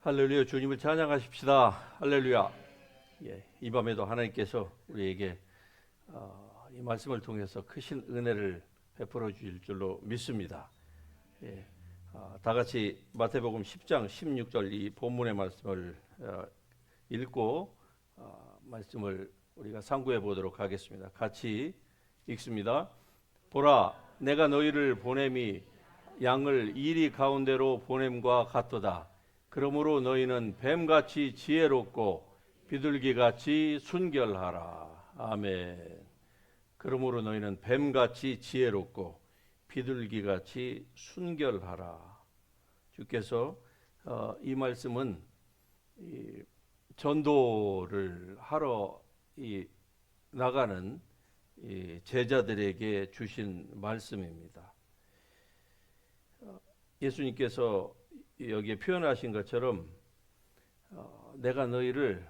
할렐루야. 주님을 찬양하십시다. 할렐루야. 이 밤에도 하나님께서 우리에게 이 말씀을 통해서 크신 은혜를 베풀어 주실 줄로 믿습니다. 다 같이 마태복음 10장 16절 이 본문의 말씀을 읽고 말씀을 우리가 상고해 보도록 하겠습니다. 같이 읽습니다. 보라, 내가 너희를 보냄이 양을 이리 가운데로 보냄과 같도다. 그러므로 너희는 뱀같이 지혜롭고 비둘기같이 순결하라. 아멘. 그러므로 너희는 뱀같이 지혜롭고 비둘기같이 순결하라. 주께서 이 말씀은 이 전도를 하러 나가는 이 제자들에게 주신 말씀입니다. 예수님께서 여기에 표현하신 것처럼 내가 너희를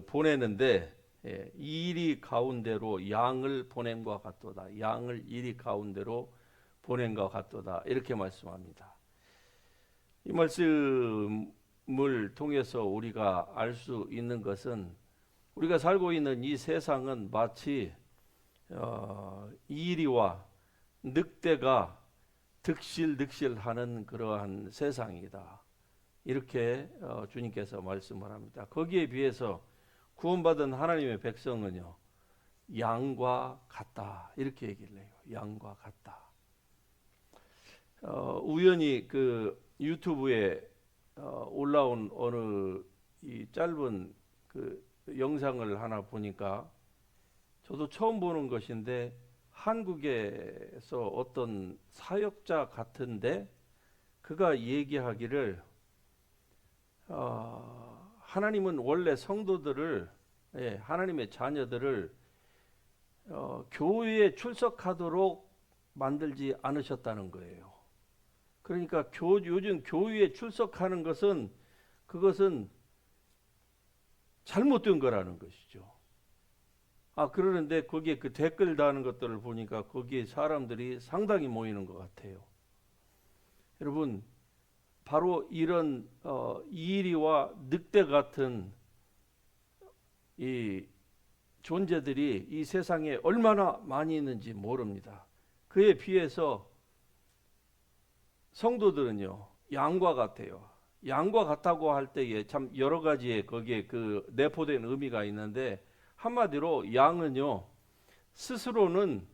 보내는데 이리 가운데로 양을 보냄과 같도다. 양을 이리 가운데로 보냄과 같도다. 이렇게 말씀합니다. 이 말씀을 통해서 우리가 알 수 있는 것은 우리가 살고 있는 이 세상은 마치 이리와 늑대가 득실득실하는 그러한 세상이다. 이렇게 주님께서 말씀을 합니다. 거기에 비해서 구원받은 하나님의 백성은요, 양과 같다. 이렇게 얘기를 해요. 양과 같다. 우연히 그 유튜브에 올라온 어느 이 짧은 그 영상을 하나 보니까 저도 처음 보는 것인데 한국에서 어떤 사역자 같은데 그가 얘기하기를 하나님은 원래 성도들을 하나님의 자녀들을 교회에 출석하도록 만들지 않으셨다는 거예요. 그러니까 요즘 교회에 출석하는 그것은 잘못된 거라는 것이죠. 그러는데 거기에 그 댓글 다는 것들을 보니까 거기에 사람들이 상당히 모이는 것 같아요. 여러분, 바로 이런 이리와 늑대 같은 이 존재들이 이 세상에 얼마나 많이 있는지 모릅니다. 그에 비해서 성도들은요, 양과 같아요. 양과 같다고 할 때에 참 여러 가지의 거기에 그 내포된 의미가 있는데, 한마디로 양은요, 스스로는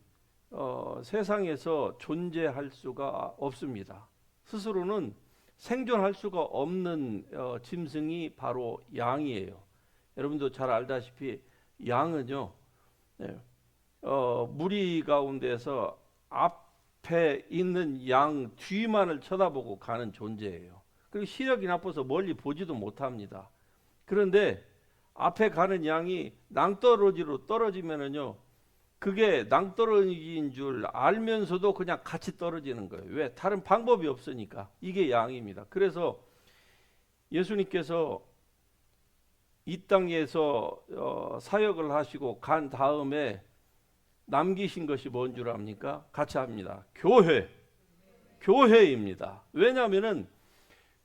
세상에서 존재할 수가 없습니다. 스스로는 생존할 수가 없는 짐승이 바로 양이에요. 여러분도 잘 알다시피 양은요, 무리 가운데서 앞에 있는 양 뒤만을 쳐다보고 가는 존재예요. 그리고 시력이 나빠서 멀리 보지도 못합니다. 그런데 앞에 가는 양이 낭떠러지로 떨어지면은요, 그게 낭떠러지인 줄 알면서도 그냥 같이 떨어지는 거예요. 왜? 다른 방법이 없으니까. 이게 양입니다. 그래서 예수님께서 이 땅에서 사역을 하시고 간 다음에 남기신 것이 뭔 줄 압니까? 같이 합니다. 교회입니다. 왜냐하면은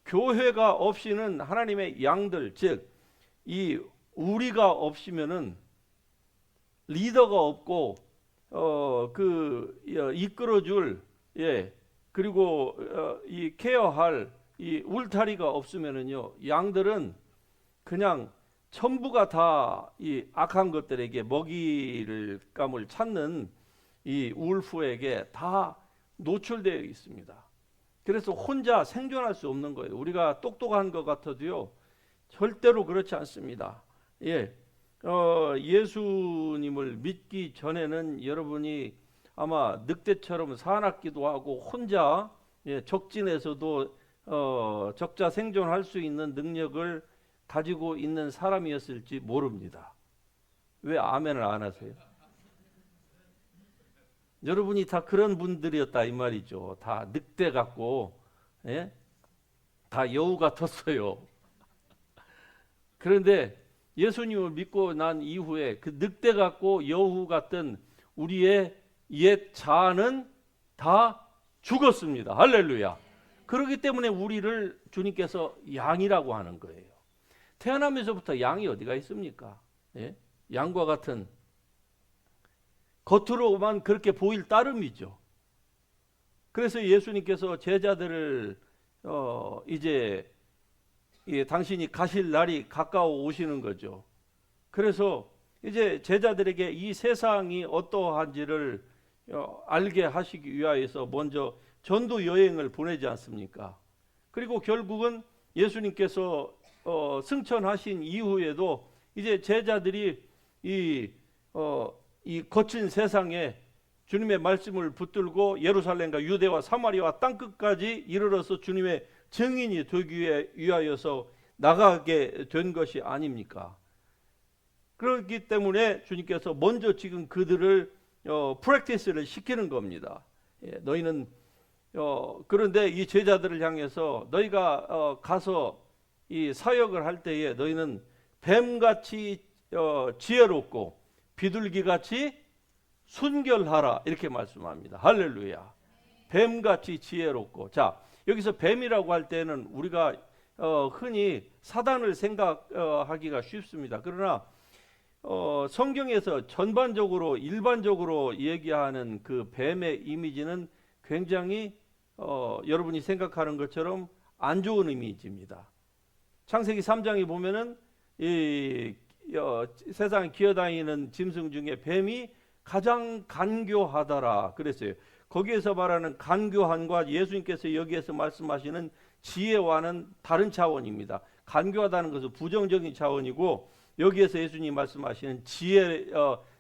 교회가 없이는 하나님의 양들, 즉 이 우리가 없으면은 리더가 없고 이끌어줄 그리고 이 케어할 이 울타리가 없으면은요, 양들은 그냥 전부가 다 이 악한 것들에게 먹이감을 찾는 이 울프에게 다 노출되어 있습니다. 그래서 혼자 생존할 수 없는 거예요. 우리가 똑똑한 것 같아도요, 절대로 그렇지 않습니다. 예수님을 믿기 전에는 여러분이 아마 늑대처럼 사납기도 하고 혼자 적진에서도 적자 생존할 수 있는 능력을 가지고 있는 사람이었을지 모릅니다. 왜 아멘을 안 하세요? 여러분이 다 그런 분들이었다 이 말이죠. 다 늑대 같고 다 여우 같았어요. 그런데 예수님을 믿고 난 이후에 그 늑대 같고 여우 같던 우리의 옛 자아는 다 죽었습니다. 할렐루야. 그렇기 때문에 우리를 주님께서 양이라고 하는 거예요. 태어나면서부터 양이 어디가 있습니까? 예? 양과 같은 겉으로만 그렇게 보일 따름이죠. 그래서 예수님께서 제자들을 이제 당신이 가실 날이 가까워 오시는 거죠. 그래서 이제 제자들에게 이 세상이 어떠한지를 알게 하시기 위하여서 먼저 전도 여행을 보내지 않습니까? 그리고 결국은 예수님께서 승천하신 이후에도 이제 제자들이 이 거친 세상에 주님의 말씀을 붙들고 예루살렘과 유대와 사마리아와 땅끝까지 이르러서 주님의 증인이 되기 위하여서 나가게 된 것이 아닙니까? 그렇기 때문에 주님께서 먼저 지금 그들을 프랙티스를 시키는 겁니다. 너희는 그런데 이 제자들을 향해서 너희가 가서 이 사역을 할 때에 너희는 뱀같이 지혜롭고 비둘기같이 순결하라 이렇게 말씀합니다. 할렐루야. 뱀같이 지혜롭고. 자, 여기서 뱀이라고 할 때는 우리가 흔히 사단을 생각하기가 쉽습니다. 그러나 성경에서 전반적으로 일반적으로 얘기하는 그 뱀의 이미지는 굉장히 여러분이 생각하는 것처럼 안 좋은 이미지입니다. 창세기 3장에 보면은 세상에 기어다니는 짐승 중에 뱀이 가장 간교하다라 그랬어요. 거기에서 말하는 간교함과 예수님께서 여기에서 말씀하시는 지혜와는 다른 차원입니다. 간교하다는 것은 부정적인 차원이고 여기에서 예수님이 말씀하시는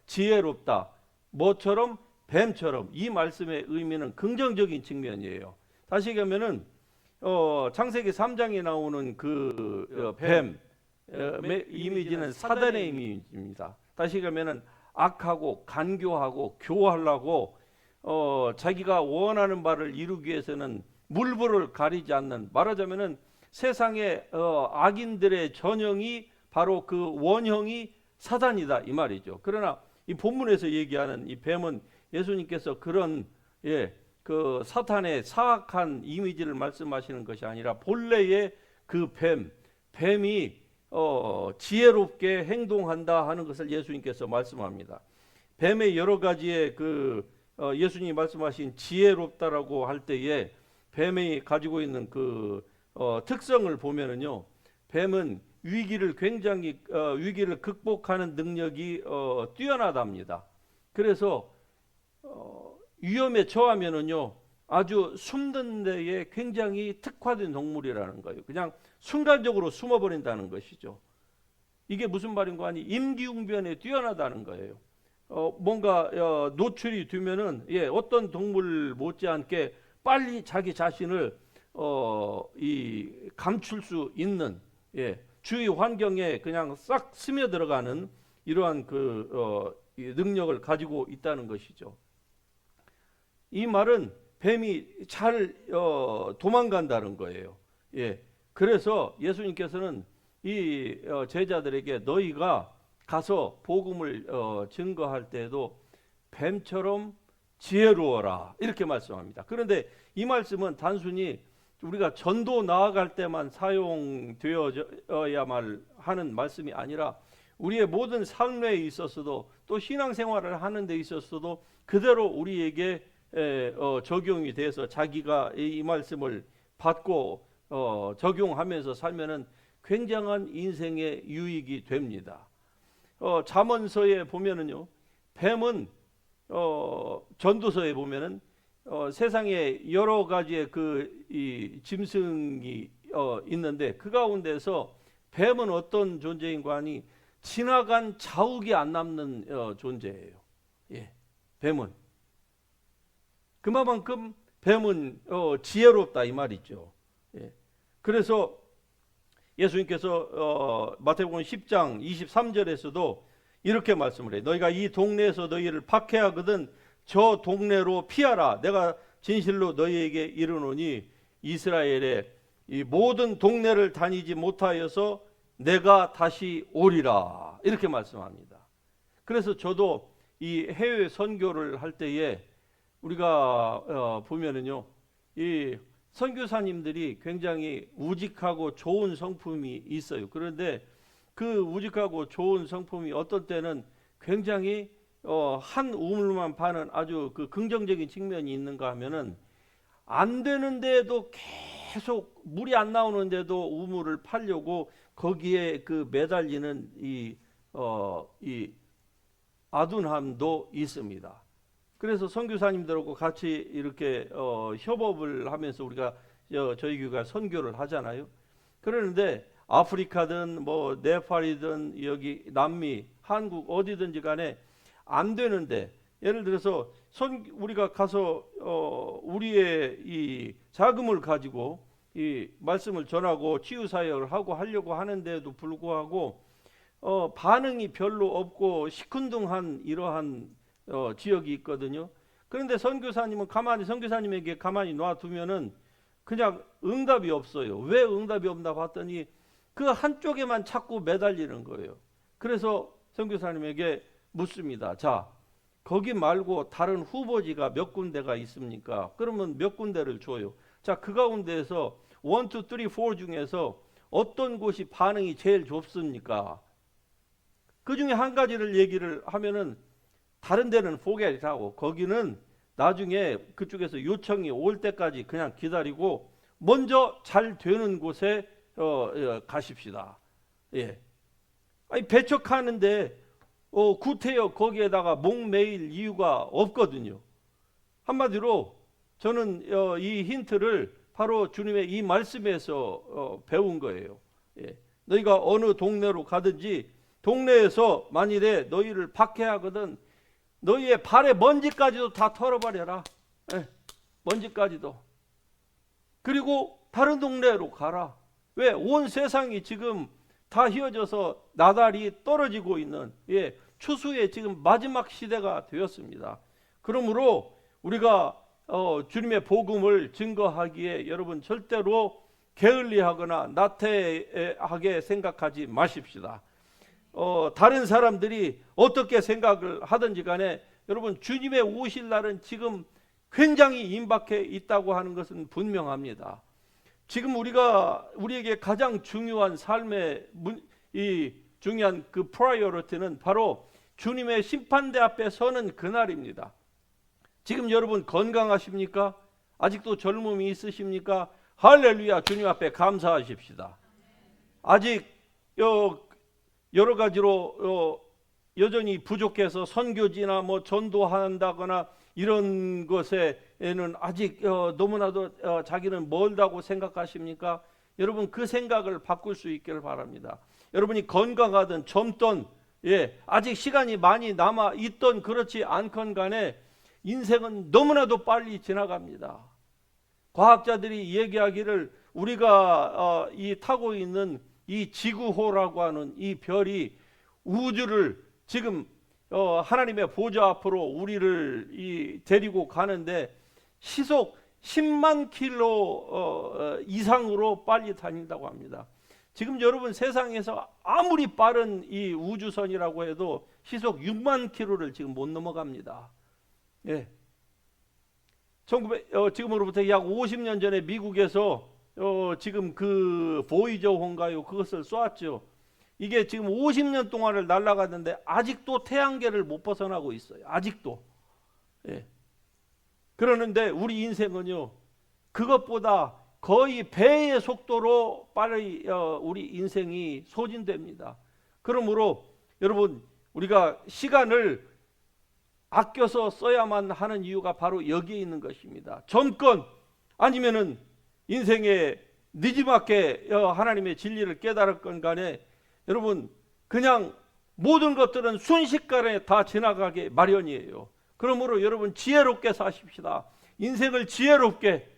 지혜롭다. 뭐처럼? 뱀처럼. 이 말씀의 의미는 긍정적인 측면이에요. 다시 얘기하면은 창세기 3장에 나오는 그 뱀 이미지는 사단의 이미지입니다. 다시 얘기하면은 악하고 간교하고 교하려고 자기가 원하는 바를 이루기 위해서는 물불을 가리지 않는, 말하자면은 세상의 악인들의 전형이 바로 그 원형이 사단이다 이 말이죠. 그러나 이 본문에서 얘기하는 이 뱀은 예수님께서 그런 그 사탄의 사악한 이미지를 말씀하시는 것이 아니라 본래의 그 뱀이 지혜롭게 행동한다 하는 것을 예수님께서 말씀합니다. 뱀의 여러 가지의 그 예수님이 말씀하신 지혜롭다라고 할 때에 뱀이 가지고 있는 그 특성을 보면은요, 뱀은 위기를 굉장히 위기를 극복하는 능력이 뛰어나답니다. 그래서 위험에 처하면은요 아주 숨는 데에 굉장히 특화된 동물이라는 거예요. 그냥 순간적으로 숨어버린다는 것이죠. 이게 무슨 말인가 하니 임기응변에 뛰어나다는 거예요. 뭔가 노출이 되면은 어떤 동물 못지않게 빨리 자기 자신을 감출 수 있는 주위 환경에 그냥 싹 스며들어가는 이러한 그 능력을 가지고 있다는 것이죠. 이 말은 뱀이 잘 도망간다는 거예요. 그래서 예수님께서는 이 제자들에게 너희가 가서 복음을 증거할 때에도 뱀처럼 지혜로워라 이렇게 말씀합니다. 그런데 이 말씀은 단순히 우리가 전도 나아갈 때만 사용되어야만 하는 말씀이 아니라 우리의 모든 삶에 있어서도 또 신앙생활을 하는 데 있어서도 그대로 우리에게 적용이 돼서 자기가 이 말씀을 받고 적용하면서 살면은 굉장한 인생의 유익이 됩니다. 잠언서에 보면은요, 뱀은 전도서에 보면은 세상에 여러 가지의 이 짐승이 있는데 그 가운데서 뱀은 어떤 존재인가 하니 지나간 자욱이 안 남는 존재예요. 뱀은 그만큼 뱀은 지혜롭다 이 말이죠. 그래서 예수님께서 마태복음 10장 23절에서도 이렇게 말씀을 해요. 너희가 이 동네에서 너희를 박해하거든 저 동네로 피하라. 내가 진실로 너희에게 이르노니 이스라엘의 이 모든 동네를 다니지 못하여서 내가 다시 오리라. 이렇게 말씀합니다. 그래서 저도 이 해외 선교를 할 때에 우리가 보면은요, 이 선교사님들이 굉장히 우직하고 좋은 성품이 있어요. 그런데 그 우직하고 좋은 성품이 어떤 때는 굉장히 한 우물만 파는 아주 그 긍정적인 측면이 있는가 하면은 안 되는데도 계속 물이 안 나오는데도 우물을 파려고 거기에 그 매달리는 이 아둔함도 있습니다. 그래서 선교사님들하고 같이 이렇게 협업을 하면서 우리가 저희 교회가 선교를 하잖아요. 그러는데 아프리카든 뭐 네팔이든 여기 남미, 한국 어디든지 간에 안 되는데 예를 들어서 우리가 가서 우리의 이 자금을 가지고 이 말씀을 전하고 치유 사역을 하고 하려고 하는데도 불구하고 반응이 별로 없고 시큰둥한 이러한 지역이 있거든요. 그런데 선교사님에게 가만히 놔두면은 그냥 응답이 없어요. 왜 응답이 없나 봤더니 그 한쪽에만 자꾸 매달리는 거예요. 그래서 선교사님에게 묻습니다. 자, 거기 말고 다른 후보지가 몇 군데가 있습니까? 그러면 몇 군데를 줘요. 자, 그 가운데에서 1, 2, 3, 4 중에서 어떤 곳이 반응이 제일 좋습니까? 그 중에 한 가지를 얘기를 하면은 다른 데는 포기하고 거기는 나중에 그쪽에서 요청이 올 때까지 그냥 기다리고 먼저 잘 되는 곳에 가십시다. 예. 아니 배척하는데 구태여 거기에다가 목매일 이유가 없거든요. 한마디로 저는 이 힌트를 바로 주님의 이 말씀에서 배운 거예요. 예. 너희가 어느 동네로 가든지 동네에서 만일에 너희를 박해하거든 너희의 발의 먼지까지도 다 털어버려라. 예. 먼지까지도. 그리고 다른 동네로 가라. 왜? 온 세상이 지금 다 휘어져서 나달이 떨어지고 있는 추수의 지금 마지막 시대가 되었습니다. 그러므로 우리가 주님의 복음을 증거하기에 여러분 절대로 게을리하거나 나태하게 생각하지 마십시다. 다른 사람들이 어떻게 생각을 하든지 간에 여러분 주님의 오실 날은 지금 굉장히 임박해 있다고 하는 것은 분명합니다. 지금 우리에게 가장 중요한 삶의 이 중요한 그 프라이어리티는 바로 주님의 심판대 앞에 서는 그날입니다. 지금 여러분 건강하십니까? 아직도 젊음이 있으십니까? 할렐루야. 주님 앞에 감사하십시다. 아직 여러 가지로 여전히 부족해서 선교지나 뭐 전도한다거나 이런 것에는 아직 너무나도 자기는 멀다고 생각하십니까? 여러분 그 생각을 바꿀 수 있기를 바랍니다. 여러분이 건강하든 젊든 아직 시간이 많이 남아 있던 그렇지 않건 간에 인생은 너무나도 빨리 지나갑니다. 과학자들이 얘기하기를 우리가 타고 있는 이 지구호라고 하는 이 별이 우주를 지금 하나님의 보좌 앞으로 우리를 데리고 가는데 시속 10만 킬로 이상으로 빨리 다닌다고 합니다. 지금 여러분 세상에서 아무리 빠른 이 우주선이라고 해도 시속 6만 킬로를 지금 못 넘어갑니다. 예. 지금으로부터 약 50년 전에 미국에서 지금 그 보이저호인가요? 그것을 쏘았죠. 이게 지금 50년 동안을 날아갔는데 아직도 태양계를 못 벗어나고 있어요. 아직도. 예. 그러는데 우리 인생은요. 그것보다 거의 배의 속도로 빨리 우리 인생이 소진됩니다. 그러므로 여러분 우리가 시간을 아껴서 써야만 하는 이유가 바로 여기에 있는 것입니다. 젊건 아니면은 인생의 늦지막게 하나님의 진리를 깨달았건 간에 여러분 그냥 모든 것들은 순식간에 다 지나가게 마련이에요. 그러므로 여러분 지혜롭게 사십시다. 인생을 지혜롭게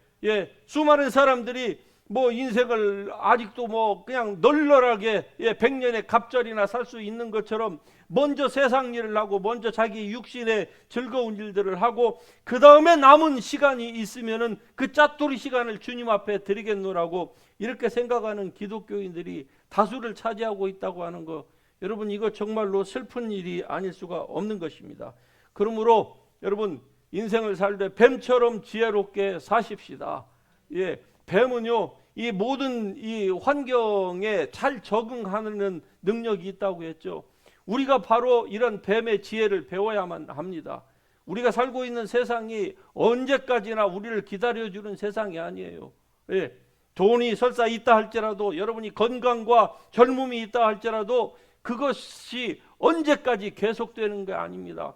수많은 사람들이 뭐 인생을 아직도 뭐 그냥 널널하게 100년의 갑절이나 살 수 있는 것처럼 먼저 세상 일을 하고 먼저 자기 육신의 즐거운 일들을 하고 그 다음에 남은 시간이 있으면은 그 짜투리 시간을 주님 앞에 드리겠노라고 이렇게 생각하는 기독교인들이 다수를 차지하고 있다고 하는 거 여러분 이거 정말로 슬픈 일이 아닐 수가 없는 것입니다. 그러므로 여러분 인생을 살 때 뱀처럼 지혜롭게 사십시다. 예, 뱀은요, 이 모든 이 환경에 잘 적응하는 능력이 있다고 했죠. 우리가 바로 이런 뱀의 지혜를 배워야만 합니다. 우리가 살고 있는 세상이 언제까지나 우리를 기다려주는 세상이 아니에요. 예, 돈이 설사 있다 할지라도, 여러분이 건강과 젊음이 있다 할지라도 그것이 언제까지 계속되는 게 아닙니다.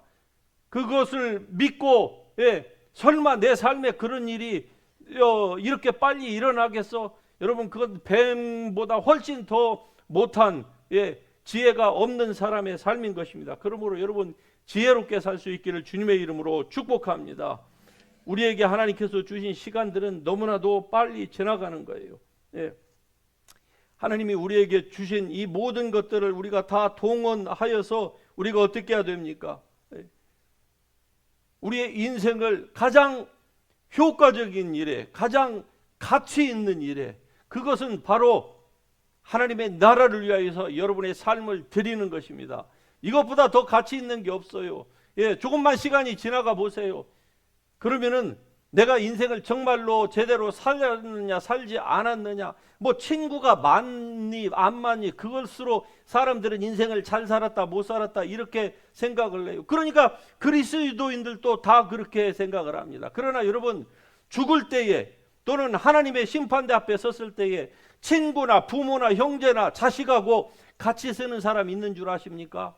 그것을 믿고, 예, 설마 내 삶에 그런 일이 이렇게 빨리 일어나겠어? 여러분, 그건 뱀보다 훨씬 더 못한, 예, 지혜가 없는 사람의 삶인 것입니다. 그러므로 여러분, 지혜롭게 살 수 있기를 주님의 이름으로 축복합니다. 우리에게 하나님께서 주신 시간들은 너무나도 빨리 지나가는 거예요. 예. 하나님이 우리에게 주신 이 모든 것들을 우리가 다 동원하여서 우리가 어떻게 해야 됩니까? 예. 우리의 인생을 가장 효과적인 일에, 가장 가치 있는 일에, 그것은 바로 하나님의 나라를 위하여서 여러분의 삶을 드리는 것입니다. 이것보다 더 가치 있는 게 없어요. 예, 조금만 시간이 지나가 보세요. 그러면은 내가 인생을 정말로 제대로 살았느냐 살지 않았느냐, 뭐 친구가 많니 안 많니, 그것으로 사람들은 인생을 잘 살았다 못 살았다 이렇게 생각을 해요. 그러니까 그리스도인들도 다 그렇게 생각을 합니다. 그러나 여러분, 죽을 때에 또는 하나님의 심판대 앞에 섰을 때에 친구나 부모나 형제나 자식하고 같이 쓰는 사람 있는 줄 아십니까?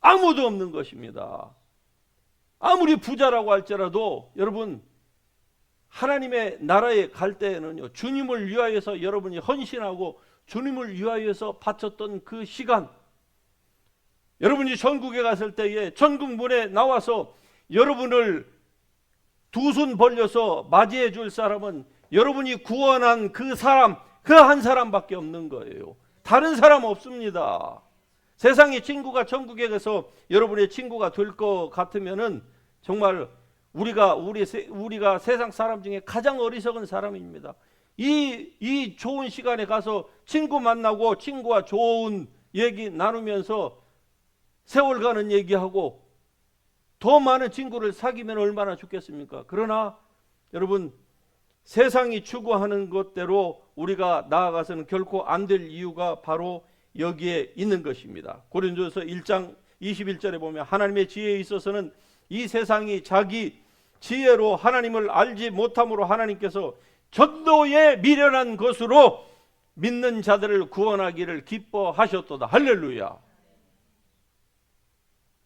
아무도 없는 것입니다. 아무리 부자라고 할지라도 여러분, 하나님의 나라에 갈 때에는요, 주님을 위하여서 여러분이 헌신하고 주님을 위하여서 바쳤던 그 시간, 여러분이 전국에 갔을 때에 전국 문에 나와서 여러분을 두 손 벌려서 맞이해 줄 사람은 여러분이 구원한 그 사람, 그 한 사람밖에 없는 거예요. 다른 사람 없습니다. 세상에 친구가 전국에 가서 여러분의 친구가 될 것 같으면은 정말 우리가 세상 사람 중에 가장 어리석은 사람입니다. 이 좋은 시간에 가서 친구 만나고 친구와 좋은 얘기 나누면서 세월 가는 얘기하고 더 많은 친구를 사귀면 얼마나 좋겠습니까? 그러나 여러분, 세상이 추구하는 것대로 우리가 나아가서는 결코 안 될 이유가 바로 여기에 있는 것입니다. 고린도서 1장 21절에 보면 하나님의 지혜에 있어서는 이 세상이 자기 지혜로 하나님을 알지 못함으로 하나님께서 전도에 미련한 것으로 믿는 자들을 구원하기를 기뻐하셨도다. 할렐루야.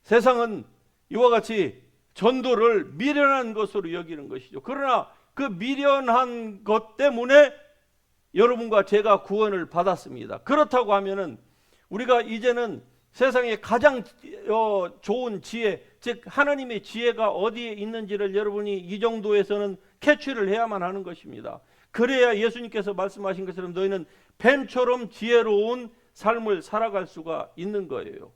세상은 이와 같이 전도를 미련한 것으로 여기는 것이죠. 그러나 그 미련한 것 때문에 여러분과 제가 구원을 받았습니다. 그렇다고 하면은 우리가 이제는 세상에 가장 좋은 지혜, 즉 하나님의 지혜가 어디에 있는지를 여러분이 이 정도에서는 캐치를 해야만 하는 것입니다. 그래야 예수님께서 말씀하신 것처럼 너희는 뱀처럼 지혜로운 삶을 살아갈 수가 있는 거예요.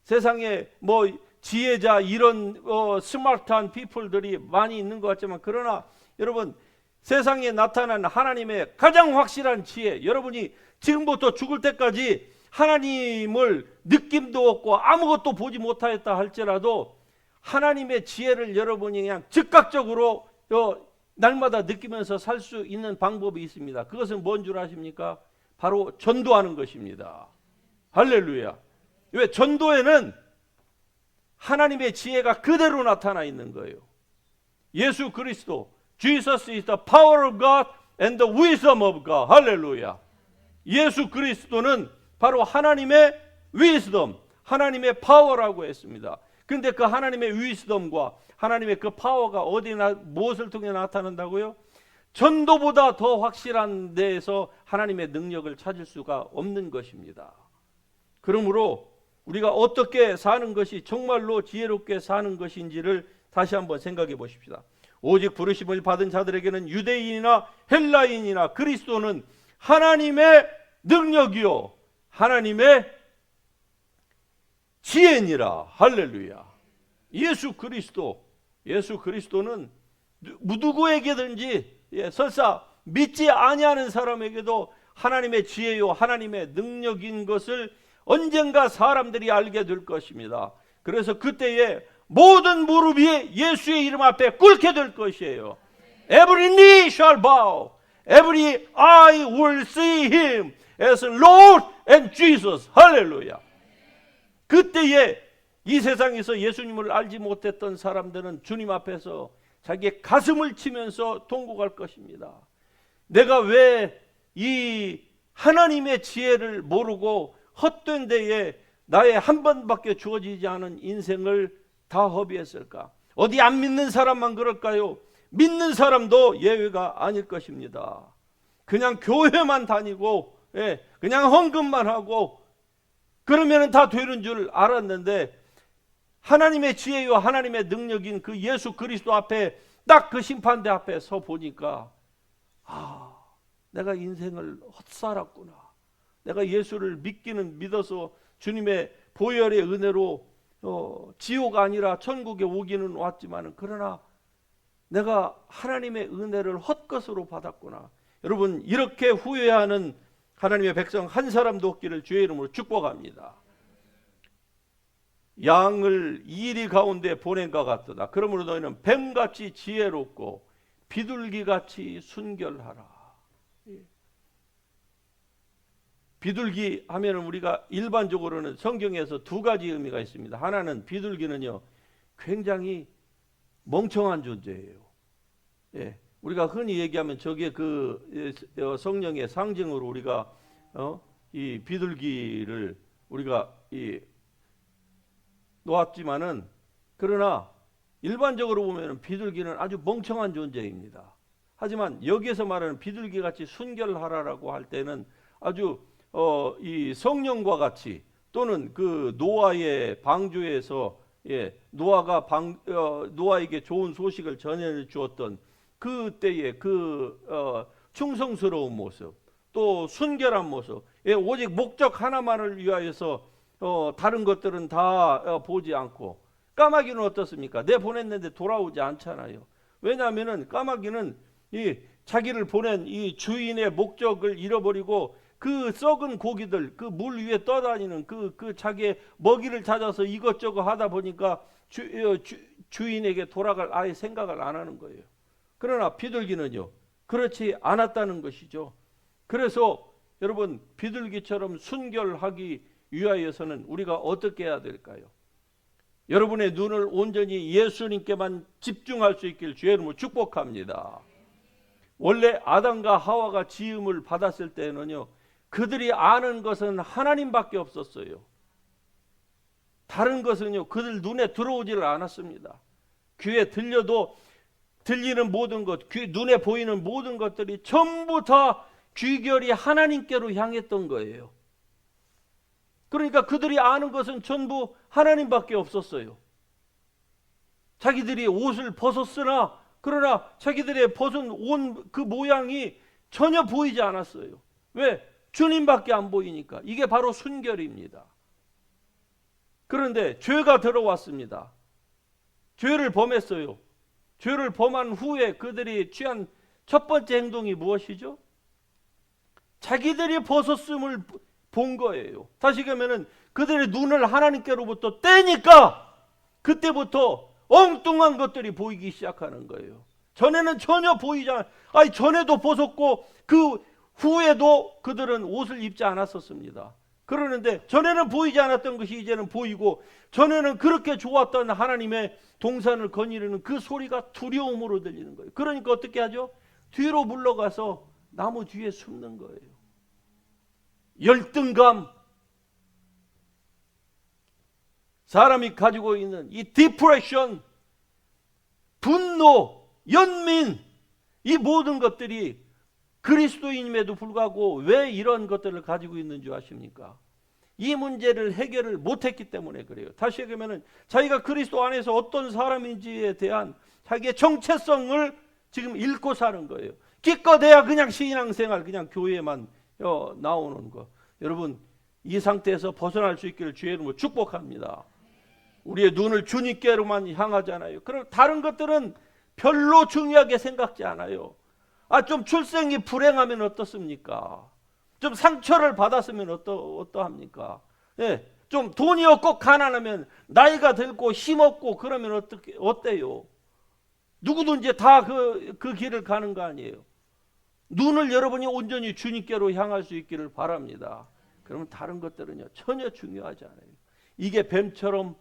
세상에 뭐 지혜자 이런 스마트한 피플들이 많이 있는 것 같지만, 그러나 여러분, 세상에 나타난 하나님의 가장 확실한 지혜, 여러분이 지금부터 죽을 때까지 하나님을 느낌도 없고 아무것도 보지 못하였다 할지라도 하나님의 지혜를 여러분이 그냥 즉각적으로 날마다 느끼면서 살 수 있는 방법이 있습니다. 그것은 뭔 줄 아십니까? 바로 전도하는 것입니다. 할렐루야. 왜? 전도에는 하나님의 지혜가 그대로 나타나 있는 거예요. 예수 그리스도, Jesus is the power of God and the wisdom of God. 할렐루야. 예수 그리스도는 바로 하나님의 wisdom, 하나님의 파워라고 했습니다. 그런데 그 하나님의 wisdom과 하나님의 그 파워가 무엇을 통해 나타난다고요? 전도보다 더 확실한 데에서 하나님의 능력을 찾을 수가 없는 것입니다. 그러므로 우리가 어떻게 사는 것이 정말로 지혜롭게 사는 것인지를 다시 한번 생각해 보십시다. 오직 부르심을 받은 자들에게는 유대인이나 헬라인이나 그리스도는 하나님의 능력이요 하나님의 지혜니라. 할렐루야. 예수 그리스도는 누구에게든지, 설사 믿지 아니하는 사람에게도 하나님의 지혜요 하나님의 능력인 것을 언젠가 사람들이 알게 될 것입니다. 그래서 그때에 모든 무릎이 예수의 이름 앞에 꿇게 될 것이에요. Every knee shall bow. Every eye will see him as Lord and Jesus. 할렐루야. 그때에 이 세상에서 예수님을 알지 못했던 사람들은 주님 앞에서 자기의 가슴을 치면서 통곡할 것입니다. 내가 왜 이 하나님의 지혜를 모르고 헛된 데에 나의 한 번밖에 주어지지 않은 인생을 다 허비했을까? 어디 안 믿는 사람만 그럴까요? 믿는 사람도 예외가 아닐 것입니다. 그냥 교회만 다니고 그냥 헌금만 하고 그러면 다 되는 줄 알았는데 하나님의 지혜와 하나님의 능력인 그 예수 그리스도 앞에 딱 그 심판대 앞에 서 보니까 내가 인생을 헛살았구나. 내가 예수를 믿어서 주님의 보혈의 은혜로 지옥 아니라 천국에 오기는 왔지만 그러나 내가 하나님의 은혜를 헛것으로 받았구나. 여러분 이렇게 후회하는 하나님의 백성 한 사람도 없기를 주의 이름으로 축복합니다. 양을 이리 가운데 보낸 것 같도다. 그러므로 너희는 뱀같이 지혜롭고 비둘기같이 순결하라. 비둘기 하면 우리가 일반적으로는 성경에서 두 가지 의미가 있습니다. 하나는 비둘기는요 굉장히 멍청한 존재예요. 우리가 흔히 얘기하면 저게 그 성령의 상징으로 우리가 이 비둘기를 우리가 놓았지만은 그러나 일반적으로 보면 비둘기는 아주 멍청한 존재입니다. 하지만 여기에서 말하는 비둘기같이 순결하라라고 할 때는 아주 이 성령과 같이 또는 그 노아의 방주에서 노아가 노아에게 좋은 소식을 전해 주었던 그때의 그 충성스러운 모습 또 순결한 모습 오직 목적 하나만을 위하여서 다른 것들은 다 보지 않고 까마귀는 어떻습니까? 내 보냈는데 돌아오지 않잖아요. 왜냐하면은 까마귀는 이 자기를 보낸 이 주인의 목적을 잃어버리고 그 썩은 고기들 그 물 위에 떠다니는 그 자기의 먹이를 찾아서 이것저것 하다 보니까 주인에게 돌아갈 아예 생각을 안 하는 거예요. 그러나 비둘기는요 그렇지 않았다는 것이죠. 그래서 여러분 비둘기처럼 순결하기 위하여서는 우리가 어떻게 해야 될까요? 여러분의 눈을 온전히 예수님께만 집중할 수 있길 주의 이름으로 축복합니다. 원래 아담과 하와가 지음을 받았을 때는요 그들이 아는 것은 하나님밖에 없었어요. 다른 것은요 그들 눈에 들어오지를 않았습니다. 귀에 들려도 들리는 모든 것, 눈에 보이는 모든 것들이 전부 다 귀결이 하나님께로 향했던 거예요. 그러니까 그들이 아는 것은 전부 하나님밖에 없었어요. 자기들이 옷을 벗었으나 그러나 자기들의 벗은 옷 그 모양이 전혀 보이지 않았어요. 왜? 주님밖에 안 보이니까. 이게 바로 순결입니다. 그런데 죄가 들어왔습니다. 죄를 범했어요. 죄를 범한 후에 그들이 취한 첫 번째 행동이 무엇이죠? 자기들이 벗었음을 본 거예요. 다시 그러면은 그들의 눈을 하나님께로부터 떼니까 그때부터 엉뚱한 것들이 보이기 시작하는 거예요. 전에는 전혀 보이지 않아. 아니 전에도 벗었고 그 후에도 그들은 옷을 입지 않았었습니다. 그러는데 전에는 보이지 않았던 것이 이제는 보이고 전에는 그렇게 좋았던 하나님의 동산을 거니르는 그 소리가 두려움으로 들리는 거예요. 그러니까 어떻게 하죠? 뒤로 물러가서 나무 뒤에 숨는 거예요. 열등감, 사람이 가지고 있는 이 디프레션, 분노, 연민, 이 모든 것들이 그리스도인임에도 불구하고 왜 이런 것들을 가지고 있는 줄 아십니까? 이 문제를 해결을 못했기 때문에 그래요. 다시 얘기하면 자기가 그리스도 안에서 어떤 사람인지에 대한 자기의 정체성을 지금 잃고 사는 거예요. 기껏해야 그냥 신앙생활, 그냥 교회만 나오는 거. 여러분 이 상태에서 벗어날 수 있기를 주의 이름으로 축복합니다. 우리의 눈을 주님께로만 향하잖아요. 그럼 다른 것들은 별로 중요하게 생각지 않아요. 좀 출생이 불행하면 어떻습니까? 좀 상처를 받았으면 어떠합니까? 좀 돈이 없고 가난하면 나이가 들고 힘없고 그러면 어때요? 누구든지 다 그 길을 가는 거 아니에요. 눈을 여러분이 온전히 주님께로 향할 수 있기를 바랍니다. 그러면 다른 것들은요 전혀 중요하지 않아요. 이게 뱀처럼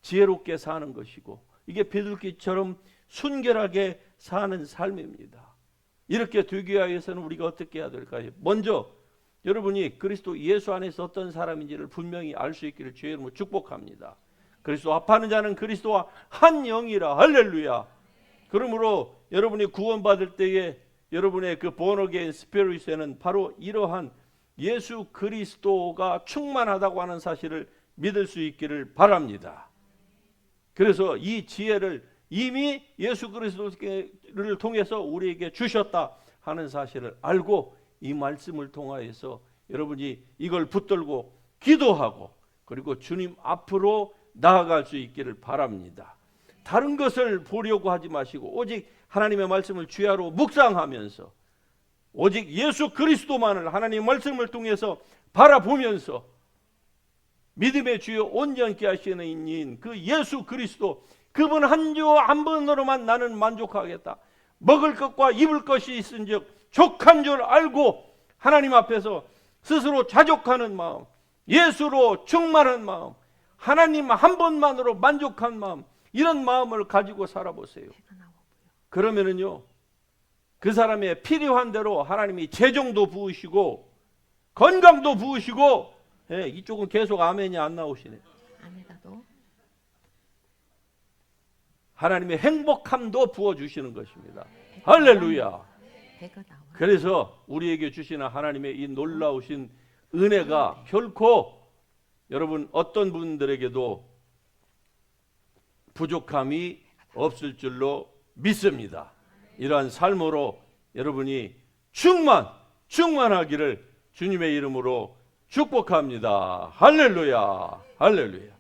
지혜롭게 사는 것이고, 이게 비둘기처럼 순결하게 사는 삶입니다. 이렇게 되기 위해서는 우리가 어떻게 해야 될까요? 먼저 여러분이 그리스도 예수 안에서 어떤 사람인지를 분명히 알 수 있기를 주의 이름으로 축복합니다. 그리스도 합하는 자는 그리스도와 한 영이라. 할렐루야. 그러므로 여러분이 구원받을 때에 여러분의 그 born again spirit에는 바로 이러한 예수 그리스도가 충만하다고 하는 사실을 믿을 수 있기를 바랍니다. 그래서 이 지혜를 이미 예수 그리스도를 통해서 우리에게 주셨다 하는 사실을 알고 이 말씀을 통하여서 여러분이 이걸 붙들고 기도하고 그리고 주님 앞으로 나아갈 수 있기를 바랍니다. 다른 것을 보려고 하지 마시고 오직 하나님의 말씀을 주야로 묵상하면서 오직 예수 그리스도만을 하나님의 말씀을 통해서 바라보면서 믿음의 주여 온전케 하시는 이인 그 예수 그리스도, 그분 한 주 한 분으로만 나는 만족하겠다. 먹을 것과 입을 것이 있은즉 족한 줄 알고 하나님 앞에서 스스로 자족하는 마음, 예수로 충만한 마음, 하나님 한 분만으로 만족한 마음, 이런 마음을 가지고 살아보세요. 그러면은요 그 사람의 필요한 대로 하나님이 재정도 부으시고 건강도 부으시고, 예, 이쪽은 계속 아멘이 안 나오시네. 하나님의 행복함도 부어주시는 것입니다. 할렐루야. 그래서 우리에게 주시는 하나님의 이 놀라우신 은혜가 결코 여러분 어떤 분들에게도 부족함이 없을 줄로 믿습니다. 이러한 삶으로 여러분이 충만하기를 주님의 이름으로 축복합니다. 할렐루야. 할렐루야.